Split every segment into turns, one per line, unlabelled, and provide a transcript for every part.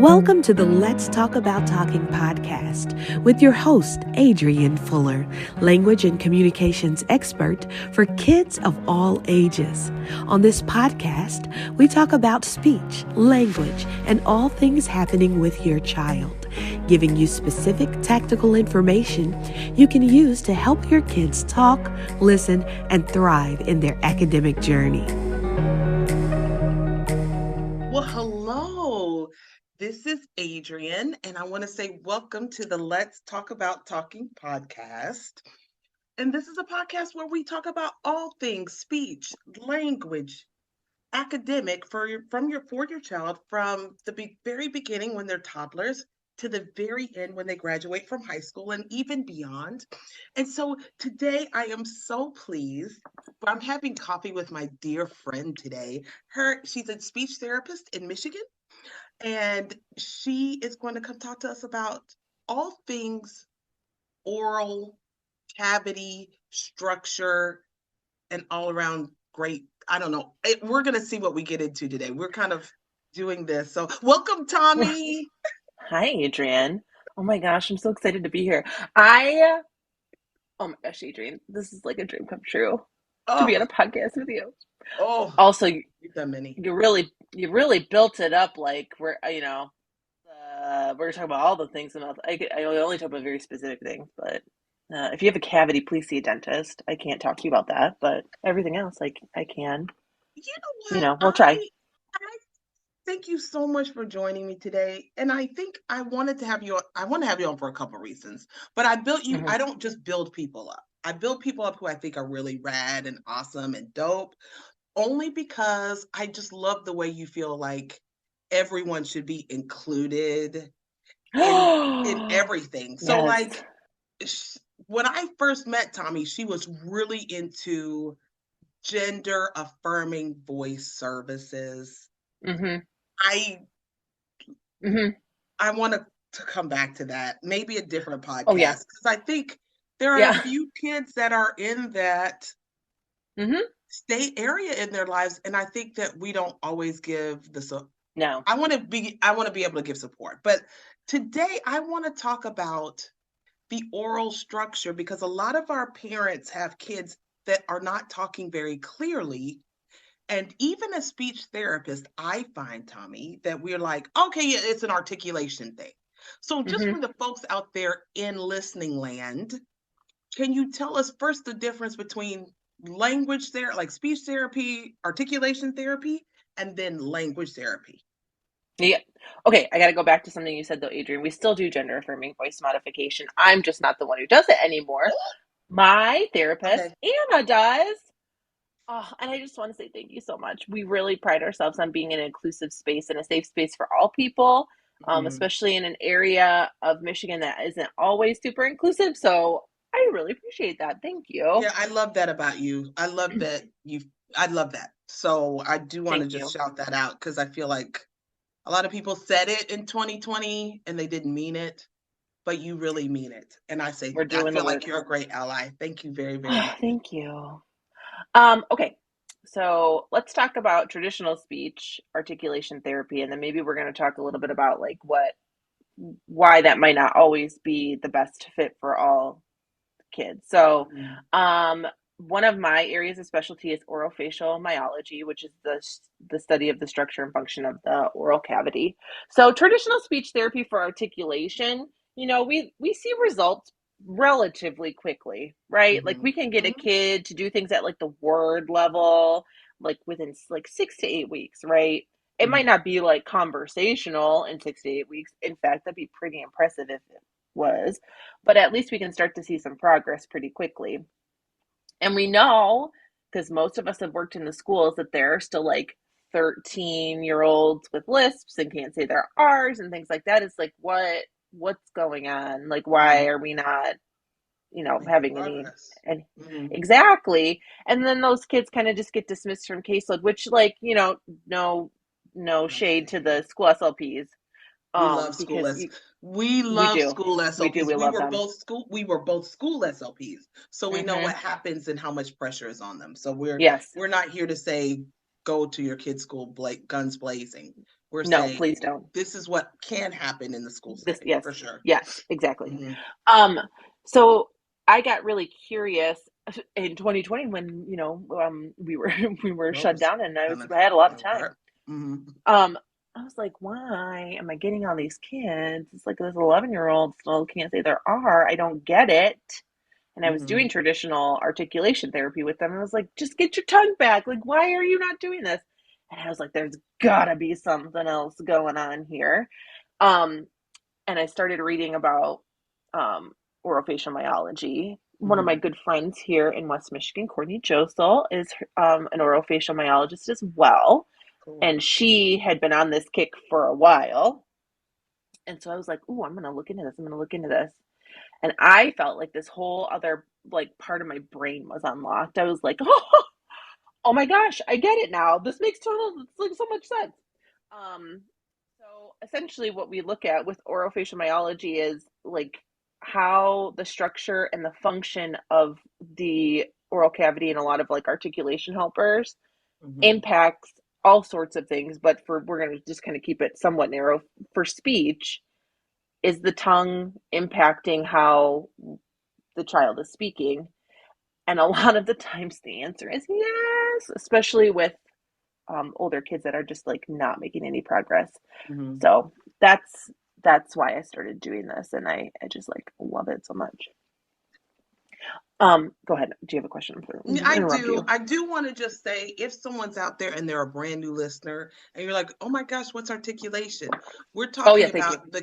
Welcome to the Let's Talk About Talking podcast with your host, Adrienne Fuller, language and communications expert for kids of all ages. On this podcast, we talk about speech, language, and all things happening with your child, giving you specific tactical information you can use to help your kids talk, listen, and thrive in their academic journey.
Well, hello. This is Adrienne, and I want to say welcome to the Let's Talk About Talking podcast. And this is a podcast where we talk about all things speech, language, academic for your child from the very beginning when they're toddlers to the very end when they graduate from high school and even beyond. And so today I am so pleased. I'm having coffee with my dear friend today. She's a speech therapist in Michigan, and she is going to come talk to us about all things oral, cavity, structure, and all around great. I don't know. We're going to see what we get into today. We're kind of doing this. So, welcome, Tommy.
Hi, Adrienne. Oh my gosh, I'm so excited to be here. Oh my gosh, Adrienne, this is like a dream come true to be on a
Oh,
podcast with you.
oh,
Also,
you've done many.
you really built it up like we're talking about all the things and I only talk about very specific things, but if you have a cavity, please see a dentist. I can't talk to you about that, but everything else, like I can.
You know what?
We'll try.
I thank you so much for joining me today. And I think I wanted to have you on, I want to have you on for a couple reasons. But I
Hmm.
don't just build people up. I build people up who I think are really rad and awesome and dope, only because I just love the way you feel like everyone should be included in everything. So
Yes.
like when I first met Tommy, she was really into gender affirming voice services.
Hmm.
I
Hmm.
I want to come back to that, maybe a different
Oh yeah.
podcast, because I think there are a
Yeah.
few kids that are in that
Hmm.
state area in their lives, and I think that we don't always give the so.
No.
I want to be able to give support, but today I want to talk about the oral structure because a lot of our parents have kids that are not talking very clearly. And even as speech therapist, I find, Tommy, that we're like, okay, yeah, it's an articulation thing. So, just for
Hmm.
the folks out there in listening land, can you tell us first the difference between language there, like speech therapy, articulation therapy, and then language therapy?
Yeah. Okay, I got to go back to something you said though, Adrian. We still do gender affirming voice modification. I'm just not the one who does it anymore. My therapist,
Okay.
Anna, does. Oh, and I just want to say thank you so much. We really pride ourselves on being an inclusive space and a safe space for all people,
Mhm.
especially in an area of Michigan that isn't always super inclusive. So I really appreciate that. Thank you.
Yeah, I love that about you. I love that. So I do want to
Thank
just
you.
shout that out because I feel like a lot of people said it in 2020 and they didn't mean it, but you really mean it. And
We're
I
doing the
feel like
work.
you're a great ally. Thank you very, very much.
Thank you. Okay, so let's talk about traditional speech articulation therapy, and then maybe we're going to talk a little bit about like why that might not always be the best fit for all kids. So,
Mhm.
um, one of my areas of specialty is orofacial myology, which is the study of the structure and function of the oral cavity. So, traditional speech therapy for articulation, we see results relatively quickly, right? Like
Mhm.
we can get a
Mhm.
kid to do things at like the word level, like within like 6 to 8 weeks, right? It might
Mhm.
not be like conversational in 6 to 8 weeks. In fact, that'd be pretty impressive if it was, but at least we can start to see some progress pretty quickly. And we know, because most of us have worked in the schools, that there are still like 13-year-olds with lisps and can't say their R's and things like that. It's like what's going on? Like why
Mhm.
are we not,
Making
having any
progress.
and
Mhm.
exactly. And then those kids kind of just get dismissed from caseload, which like, no
No
shade to
shade.
the school SLPs,
We love school
because
S. We
we
love
do.
school
We do.
SLPs.
We love them.
We were both school SLPs. So we know
Hmm.
what happens and how much pressure is on them. So
Yes.
we're not here to say go to your kid's school guns blazing. We're
No,
saying
please don't.
this is what can happen in the school
This,
setting,
yes,
for sure.
yes, exactly.
Mm-hmm.
So I got really curious in 2020 when, we were we were
Well, it
shut
was
down and
kind of
I had a lot of time.
hard. Mm-hmm.
I was like, why am I getting all these kids? It's like this 11-year-old still can't say their R. I don't get it. And I was
Mm-hmm.
doing traditional articulation therapy with them. And I was like, just get your tongue back. Like, why are you not doing this? And I was like, there's gotta be something else going on here. Um, and I started reading about orofacial myology. One of my
Mm-hmm.
good friends here in West Michigan, Courtney Josel, is an orofacial myologist as well.
Cool.
And she had been on this kick for a while. And so I was like, ooh, I'm going to look into this. I'm going to look into this. And I felt like this whole other like part of my brain was unlocked. I was like, oh my gosh, I get it now. This makes it's like so much sense. Um, so essentially what we look at with orofacial myology is like how the structure and the function of the oral cavity and a lot of like articulation helpers
Mm-hmm.
impacts all sorts of things, but we're going to just kind of keep it somewhat narrow. For speech, is the tongue impacting how the child is speaking? And a lot of the times the answer is yes, especially with older kids that are just like not making any progress.
Mm-hmm.
So that's why I started doing this, and I just like love it so much. Go ahead. Do you have a question?
Yeah,
Interrupt you.
I do want to just say, if someone's out there and they're a brand new listener and you're like, oh my gosh, what's articulation? We're
Oh yeah,
talking
thank you.
about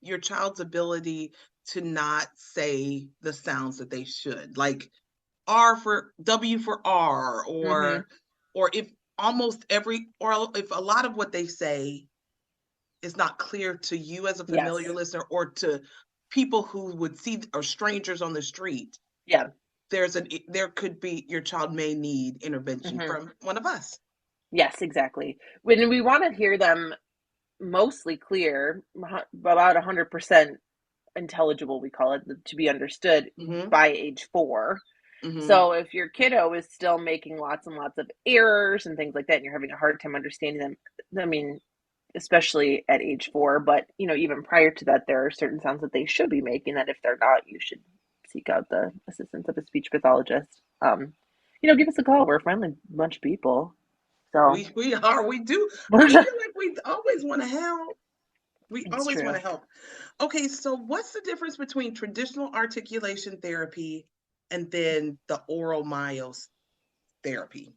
your child's ability to not say the sounds that they should, like R for W for R,
Mm-hmm.
or if if a lot of what they say is not clear to you as a familiar
Yes.
listener, or to people who would see, or strangers on the street,
Yeah.
there could be, your child may need intervention
Mm-hmm.
from one of us.
Yes, exactly. When we want to hear them mostly clear, about 100% intelligible, we call it, to be understood
Mm-hmm.
by age 4.
Mm-hmm.
So if your kiddo is still making lots and lots of errors and things like that, and you're having a hard time understanding them, I mean, especially at age 4, but even prior to that, there are certain sounds that they should be making that if they're not, you should seek out the assistance of a speech pathologist. Give us a call. We're a friendly bunch of people. So
We do. I feel like we always want to help. We
it's
always want
true.
to help. Okay, so what's the difference between traditional articulation therapy and then the oral myos therapy?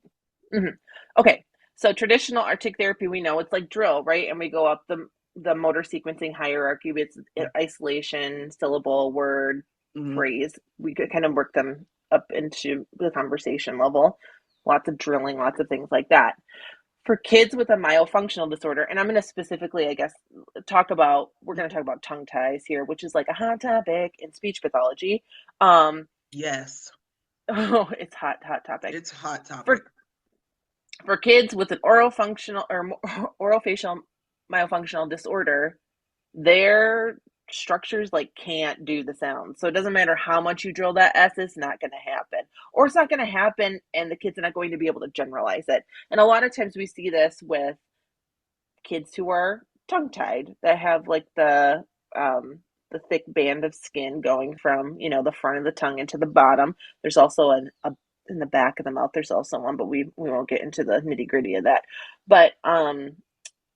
Mm-hmm. Okay, so traditional artic therapy, we know it's like drill, right? And we go up the motor sequencing hierarchy. It's isolation, syllable, word,
Mm-hmm.
phrase. We could kind of work them up into the conversation level. Lots of drilling, lots of things like that. For kids with a myofunctional disorder, and I'm going to specifically, I guess, we're going to talk about tongue ties here, which is like a hot topic in speech pathology.
Yes,
Oh, it's hot topic.
it's a hot topic.
For kids with an orofunctional or orofacial myofunctional disorder, their structures like can't do the sound. So it doesn't matter how much you drill that S, it's not going to happen. Or it's not going to happen and the kid's not going to be able to generalize it. And a lot of times we see this with kids who are tongue tied that have like the thick band of skin going from the front of the tongue into the bottom. There's also in the back of the mouth. There's also one, but we won't get into the nitty gritty of that. But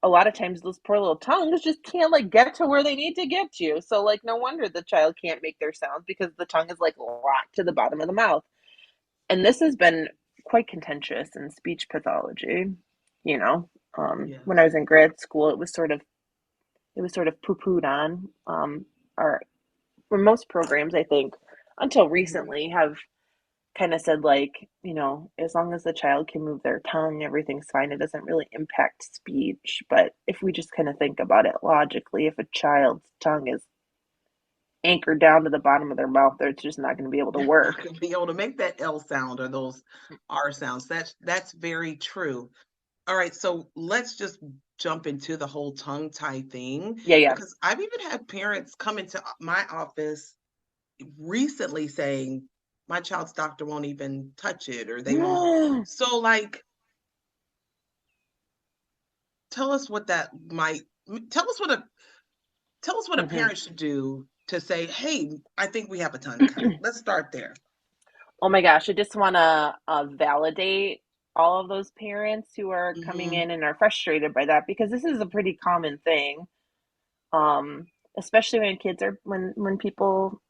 a lot of times those poor little tongues just can't like get to where they need to get to. So like no wonder the child can't make their sounds because the tongue is like locked to the bottom of the mouth. And this has been quite contentious in speech pathology. You know, when I
Yes.
was in grad school, it was sort of poo-pooed on. Our for most programs, I think, until
Mm-hmm.
recently, have kind of said like, as long as the child can move their tongue, everything's fine. It doesn't really impact speech. But if we just kind of think about it logically, if a child's tongue is anchored down to the bottom of their mouth, they're just not going to be able to
They're not
work.
going to be able to make that L sound or those R sounds. That's very true. All right, so let's just jump into the whole tongue tie thing,
Yeah, yeah.
because I've even had parents come into my office recently saying my child's doctor won't even touch it, or they won't. So like, tell us what that might tell us what a tell us what a
Hmm.
parent should do to say, hey, I think we have a tongue tie. Let's start there.
Oh my gosh, I just want to validate all of those parents who are coming
Mm-hmm.
in and are frustrated by that, because this is a pretty common thing. Um, Especially when kids are when people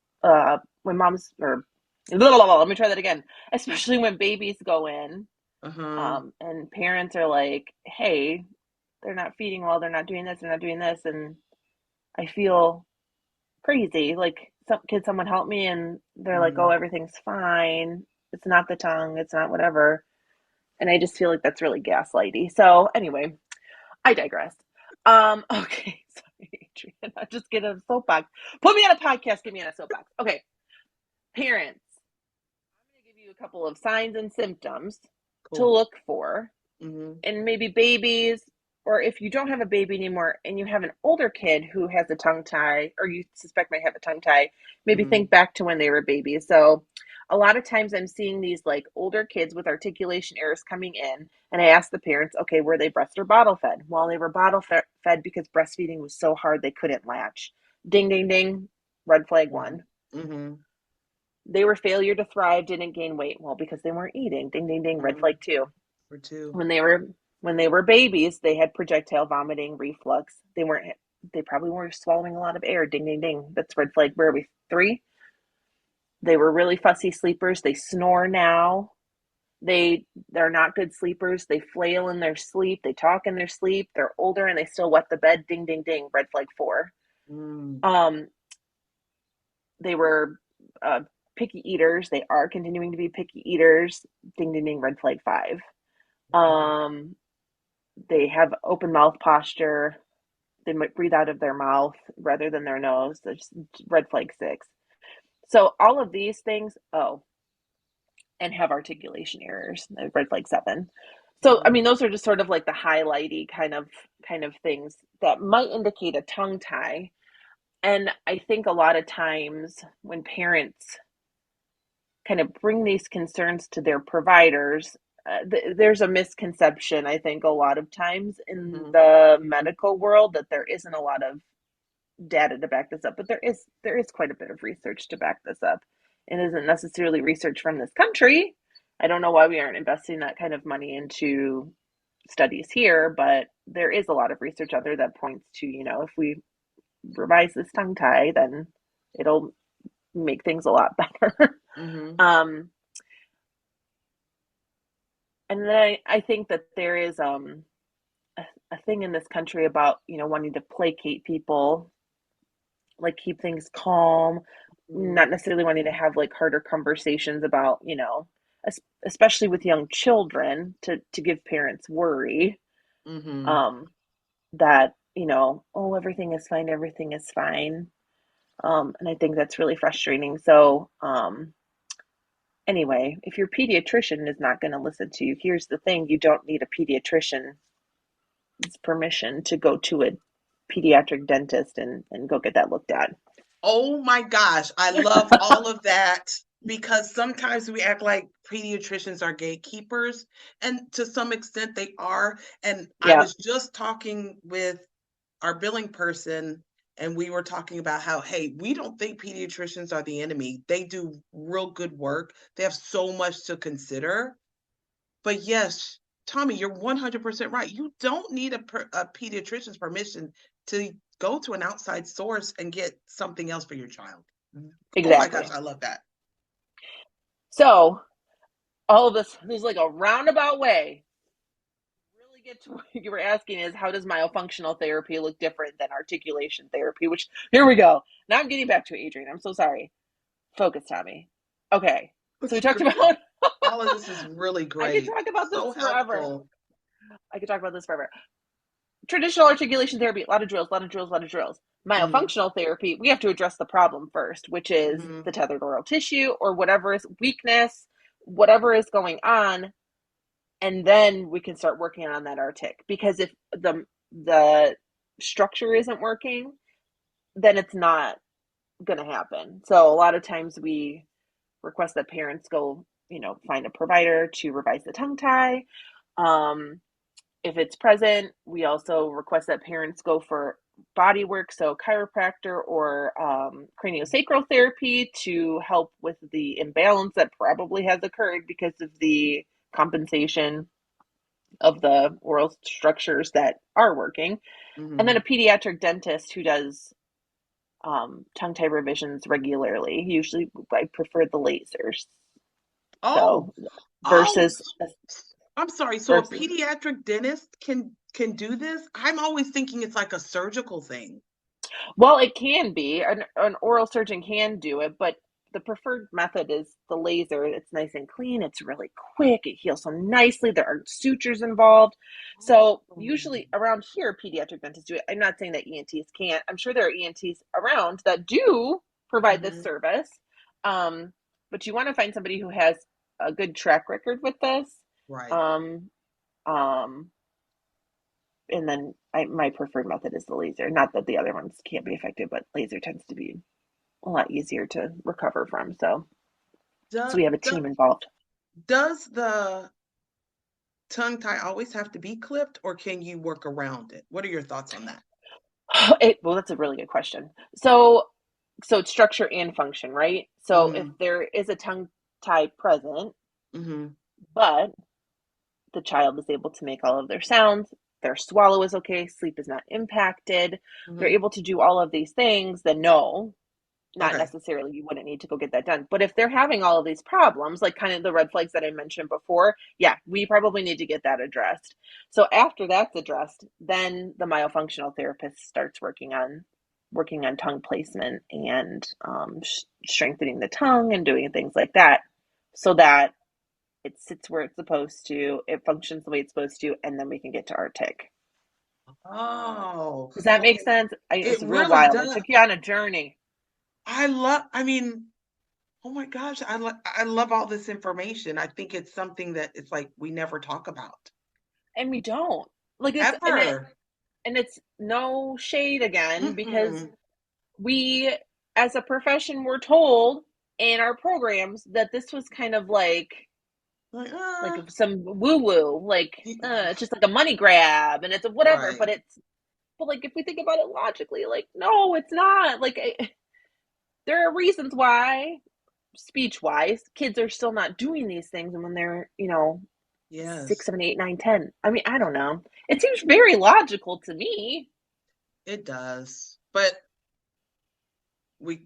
when moms or let me try that again. Especially when babies go in,
Uh-huh.
and parents are like, "Hey, they're not feeding well, they're not doing this, they're not doing this," and I feel crazy. Like, could someone help me? And they're like, "Oh,
Mm-hmm.
everything's fine. It's not the tongue. It's not whatever." And I just feel like that's really gaslighty. So anyway, I digress. Okay, sorry, Adrian. I just get a soapbox. Put me on a podcast, get me on a soapbox. Okay, parents, I'm gonna give you a couple of signs and symptoms to
Cool.
look for,
Mm-hmm.
and maybe babies, or if you don't have a baby anymore and you have an older kid who has a tongue tie, or you suspect might have a tongue tie, maybe
Mm-hmm.
think back to when they were babies. So a lot of times I'm seeing these like older kids with articulation errors coming in, and I ask the parents, okay, were they breast or bottle fed? Well, they were bottle fed because breastfeeding was so hard they couldn't latch. Ding, ding, ding. Red flag one.
Mm-hmm.
They were failure to thrive, didn't gain weight. Well, because they weren't eating. Ding, ding, ding. Red
Mm-hmm.
flag two.
For two.
When they were babies, they had projectile vomiting, reflux. They probably weren't swallowing a lot of air. Ding, ding, ding. That's red flag. Where are we? Three. They were really fussy sleepers. They snore now. They're not good sleepers. They flail in their sleep. They talk in their sleep. They're older and they still wet the bed. Ding, ding, ding. Red flag four.
Mm.
Um, they were picky eaters. They are continuing to be picky eaters. Ding, ding, ding. Red flag five.
Okay.
Um, they have open mouth posture. They might breathe out of their mouth rather than their nose. That's red flag six. So all of these things, oh, and have articulation errors, red flag seven. So I mean,
Mm.
those are just sort of like the highlighty kind of things that might indicate a tongue tie. And I think a lot of times when parents kind of bring these concerns to their providers, there's a misconception, I think, a lot of times in
Mm-hmm.
the medical world that there isn't a lot of data to back this up, but there is quite a bit of research to back this up. It isn't necessarily research from this country. I don't know why we aren't investing that kind of money into studies here, but there is a lot of research out there that points to, if we revise this tongue tie, then it'll make things a lot better.
Mm-hmm.
um, and then I think that there is a thing in this country about, wanting to placate people, like keep things calm,
Mm-hmm.
not necessarily wanting to have like harder conversations about, especially with young children, to give parents worry,
Mm-hmm.
um, that, oh, everything is fine. And I think that's really frustrating. So, anyway, if your pediatrician is not going to listen to you, here's the thing: you don't need a pediatrician's permission to go to a pediatric dentist and go get that looked at.
Oh my gosh, I love all of that because sometimes we act like pediatricians are gatekeepers, and to some extent they are. And I
Yeah,
was just talking with our billing person, and we were talking about how, hey, we don't think pediatricians are the enemy. They do real good work, they have so much to consider. But yes, Tommy, you're 100% right. You don't need a pediatrician's permission to go to an outside source and get something else for your child. Oh my gosh,
exactly.
I love that.
So all of this is like a roundabout way. Really get to what you were asking is, how does myofunctional therapy look different than articulation therapy? Which, here we go. Now I'm getting back to it, Adrian. I'm so sorry. Focus, Tommy. Okay. So we
It's
talked
great.
about
All of this is really
I could
great.
talk about this
So
forever.
helpful.
I could talk about this forever. Traditional articulation therapy, a lot of drills, a lot of drills, a lot of drills.
Mm-hmm.
Myofunctional therapy, we have to address the problem first, which is
Mm-hmm.
the tethered oral tissue or whatever is weakness, whatever is going on, and then we can start working on that artic. Because if the structure isn't working, then it's not going to happen. So a lot of times we request that parents go, find a provider to revise the tongue tie. Um, if it's present, we also request that parents go for body work, so chiropractor or craniosacral therapy to help with the imbalance that probably has occurred because of the compensation of the oral structures that are working. And then a
Mhm.
pediatric dentist who does tongue tie revisions regularly. Usually, I prefer the lasers.
Oh,
So
oh,
versus
I'm sorry. So a
versus
pediatric dentist can do this? I'm always thinking it's like a surgical thing.
well, it can be an oral surgeon can do it, but the preferred method is the laser. It's nice and clean. It's really quick. It heals so nicely. There aren't sutures involved. So
Oh.
usually around here, pediatric dentists do it. I'm not saying that ENTs can't. I'm sure there are ENTs around that do provide this
Mhm.
service. Um, but you want to find somebody who has a good track record with this.
Right.
Um, um, and then my preferred method is the laser. Not that the other ones can't be effective, but laser tends to be a lot easier to recover from. So
Do,
we have a
do,
team involved.
does the tongue tie always have to be clipped, or can you work around it? What are your thoughts on that?
Well, that's a really good question. So it's structure and function, right? So if
Mhm.
there is a tongue tie present,
Mhm.
but the child is able to make all of their sounds, their swallow is okay, sleep is not impacted, they're
Mhm.
able to do all of these things, then no, not
Okay.
necessarily you wouldn't need to go get that done. But if they're having all of these problems, like kind of the red flags that I mentioned before, yeah, we probably need to get that addressed. So after that's addressed, then the myofunctional therapist starts working on tongue placement and strengthening the tongue and doing things like that so that it sits where it's supposed to, it functions the way it's supposed to, and then we can get to our tick.
Oh,
Does that make
okay.
sense?
It
It's real
really
wild. I
does.
took you on a journey.
I mean, oh my gosh, I love all this information. I think it's something that it's like we never talk about.
And we don't. Like it's and it
Ever.
and it's no shade again because
Mm-mm.
we as a profession were told in our programs that this was kind of
Like,
like some woo woo, like
y-
it's just like a money grab and it's a whatever,
right.
but like if we think about it logically, like no, it's not. Like there are reasons why speech wise kids are still not doing these things, and when they're 6,
Yes,
7, 8, 9, 10. I mean, I don't know. It seems very logical to me.
it does. But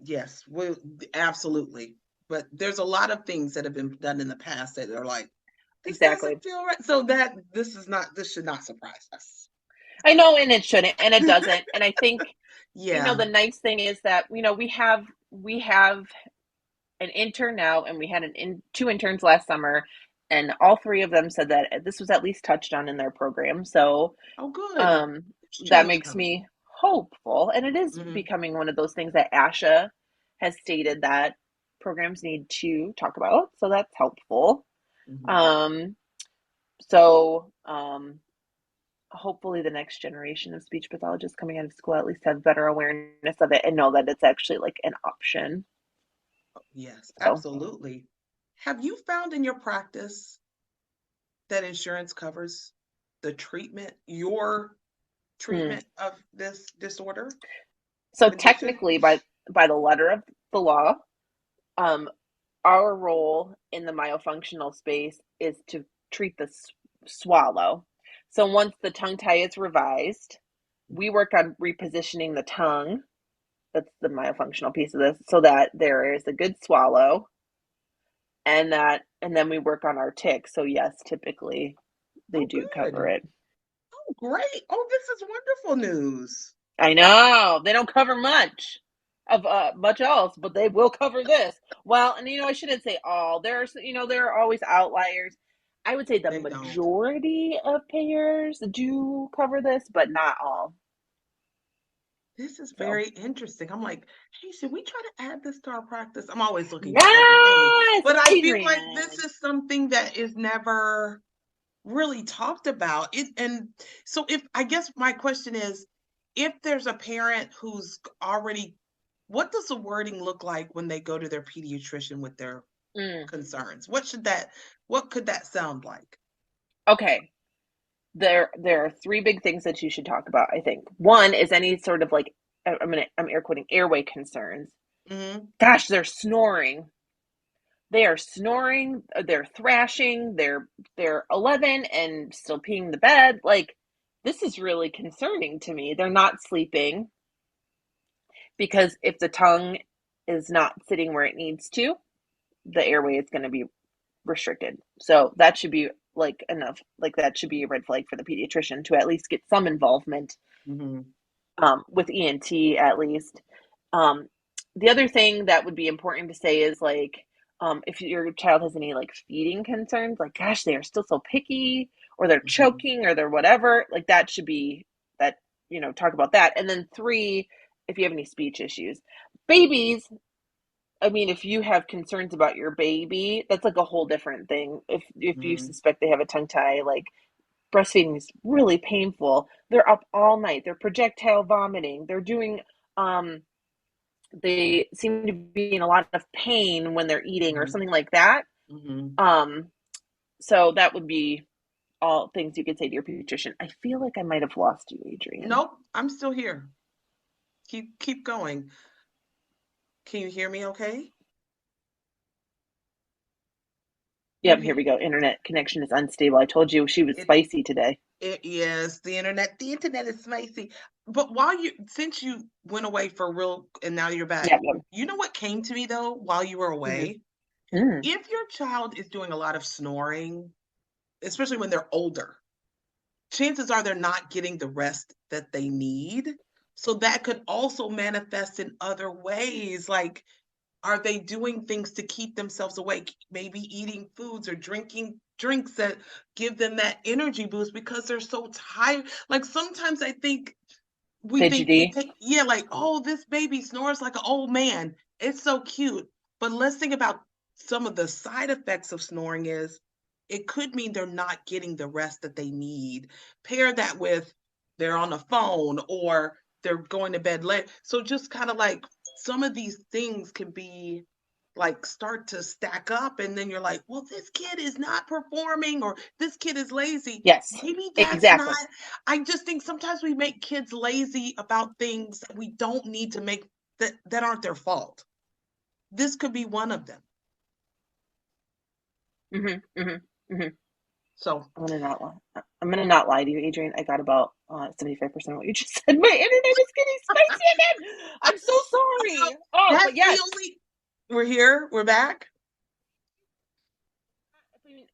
yes, we absolutely. But there's a lot of things that have been done in the past that are like, this
Exactly.
doesn't feel right. So that this should not surprise us.
I know, and it shouldn't, and it doesn't. And I think,
Yeah.
the nice thing is that, we have an intern now, and we had two interns last summer, and all three of them said that this was at least touched on in their program. So
Oh, good.
um,
There's
that
change
makes
coming.
me hopeful, and it is
Hmm.
becoming one of those things that ASHA has stated that programs need to talk about. So that's helpful.
Hmm.
Um, so hopefully the next generation of speech pathologists coming out of school at least have better awareness of it and know that it's actually like an option.
Yes,
So
absolutely. Have you found in your practice that insurance covers your
hmm.
treatment of this disorder
So
condition?
technically by the letter of the law, um our role in the myofunctional space is to treat the swallow. So once the tongue tie is revised, we work on repositioning the tongue. That's the myofunctional piece of this, so that there is a good swallow, and then we work on our tick. So yes, typically they
Oh,
do cover
good.
it.
Oh, great. Oh, this is wonderful news.
I know they don't cover much of much else, but they will cover this. Well, and I shouldn't say all. There are always outliers. I would say the
They don't.
majority of payers do cover this, but not all.
This is
So
very interesting. I'm like, hey, should we try to add this to our practice? I'm always looking for other things,
yes,
but I feel like this
Adrian.
is something that is never really talked about. And so if I guess my question is, if there's a parent who's already, what does the wording look like when they go to their pediatrician with their
Mm,
concerns? What could that sound like?
okay. there are three big things that you should talk about, I think. One is any sort of like, I'm air quoting, airway concerns.
Mm-hmm.
Gosh, they're snoring. They are snoring, they're thrashing, they're 11 and still peeing the bed. Like, this is really concerning to me. They're not sleeping because if the tongue is not sitting where it needs to, the airway is going to be restricted. So that should be like enough. Like, that should be a red flag for the pediatrician to at least get some involvement
Mm-hmm.
with ENT at least. Um, the other thing that would be important to say is like, if your child has any like feeding concerns, like, gosh, they are still so picky, or they're
Mm-hmm.
choking, or they're whatever, like that should be that, talk about that. And then three, if you have any speech issues. Babies, I mean, if you have concerns about your baby, that's like a whole different thing. If you
Mm-hmm.
suspect they have a tongue tie, like, breastfeeding is really painful. They're up all night. They're projectile vomiting. They're doing they seem to be in a lot of pain when they're eating or something like that.
Mm-hmm.
Um, so that would be all things you could say to your pediatrician. I feel like I might have lost you, Adrian.
Nope, I'm still here. Keep going. Can you hear me okay?
Yep, here we go. Internet connection is unstable. I told you she was
It,
spicy today.
yes, the internet is spicy. But since you went away for real and now you're back,
Yeah. Yep.
you know what came to me though while you were
Mm-hmm.
away?
Mm.
If your child is doing a lot of snoring, especially when they're older, chances are they're not getting the rest that they need. So that could also manifest in other ways. Like, are they doing things to keep themselves awake? Maybe eating foods or drinking drinks that give them that energy boost because they're so tired. Like, sometimes I think we
Fidgety.
take, yeah, like, oh, this baby snores like an old man. It's so cute. But let's think about some of the side effects of snoring is it could mean they're not getting the rest that they need. Pair that with they're on the phone or they're going to bed late. So just kind of like some of these things can be like start to stack up and then you're like, well, this kid is not performing or this kid is lazy.
Yes,
Maybe that's
exactly.
not. I just think sometimes we make kids lazy about things that we don't need to make, that aren't their fault. This could be one of them.
Mm-hmm, mm-hmm, mm-hmm.
So
I'm gonna not lie to you, Adrian. I got about 75% of what you just said. My internet is getting spicy again. I'm so sorry. Oh,
that's
but
the
yes.
only. We're here. We're back.
I mean,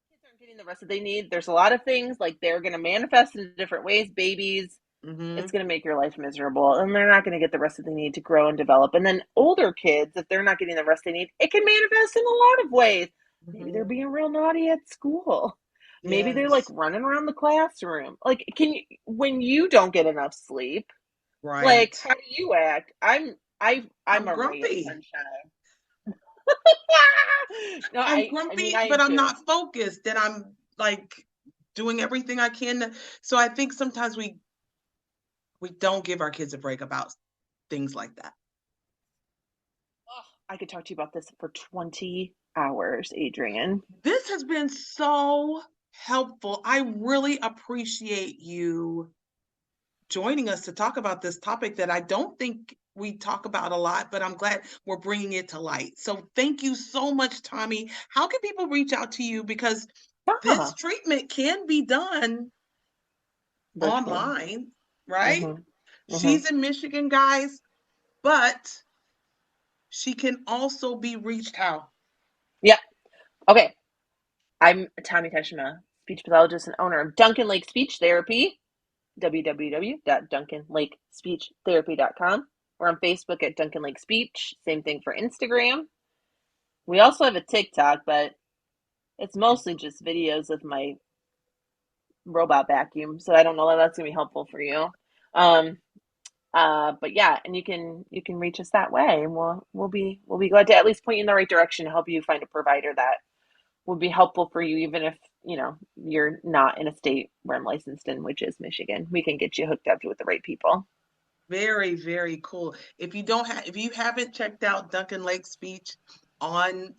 kids aren't getting the rest that they need. There's a lot of things like they're gonna manifest in different ways. Babies, it's
Mm-hmm.
gonna make your life miserable, and they're not gonna get the rest that they need to grow and develop. And then older kids, if they're not getting the rest they need, it can manifest in a lot of ways. Maybe they're
Mm-hmm.
being real naughty at school. Maybe they're like
Yes.
running around the classroom. Like, when you don't get enough sleep, like,
Right.
how do you act? I'm
I'm
a ray of
grumpy.
sunshine. No,
I'm
I mean,
grumpy,
I
but
am
I'm
too.
not focused, and I'm like doing everything I can. So I think sometimes we don't give our kids a break about things like that.
Oh, I could talk to you about this for 20 hours, Adrian.
This has been so helpful. I really appreciate you joining us to talk about this topic that I don't think we talk about a lot, but I'm glad we're bringing it to light. So thank you so much, Tommy. How can people reach out to you? Because this
Yeah,
treatment can be done
virtually.
online, right?
Mm-hmm. Mm-hmm.
She's in Michigan, guys, but she can also be reached how?
Yep. Okay. I'm Tommy Teshima, speech pathologist and owner of Duncan Lake Speech Therapy, www.duncanlakespeechtherapy.com. We're on Facebook at Duncan Lake Speech. Same thing for Instagram. We also have a TikTok, but it's mostly just videos of my robot vacuum, so I don't know that that's gonna be helpful for you. Um, but yeah, and you can reach us that way, and we'll be glad to at least point you in the right direction to help you find a provider that would be helpful for you, even if you're not in a state where I'm licensed in, which is Michigan. We can get you hooked up with the right people.
Very, very cool. If you haven't checked out Duncan Lake Speech, on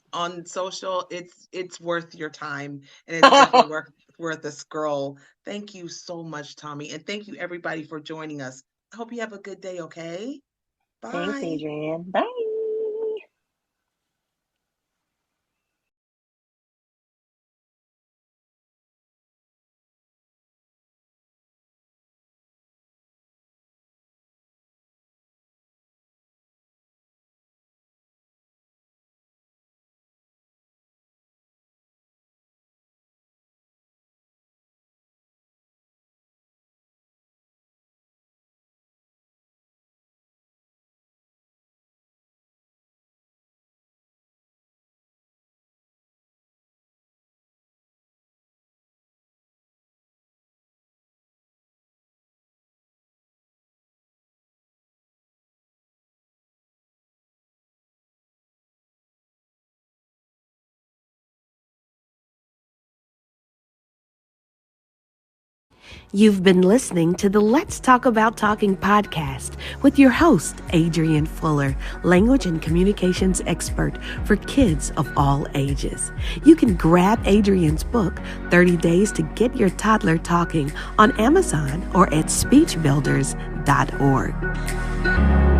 social, it's worth your time, and it's definitely worth a scroll. Thank you so much, Tommy, and thank you everybody for joining us. I hope you have a good day. Okay,
Thanks,
bye.
Adrienne. Bye.
You've been listening to the Let's Talk About Talking podcast with your host, Adrienne Fuller, language and communications expert for kids of all ages. You can grab Adrienne's book, 30 Days to Get Your Toddler Talking, on Amazon or at speechbuilders.org.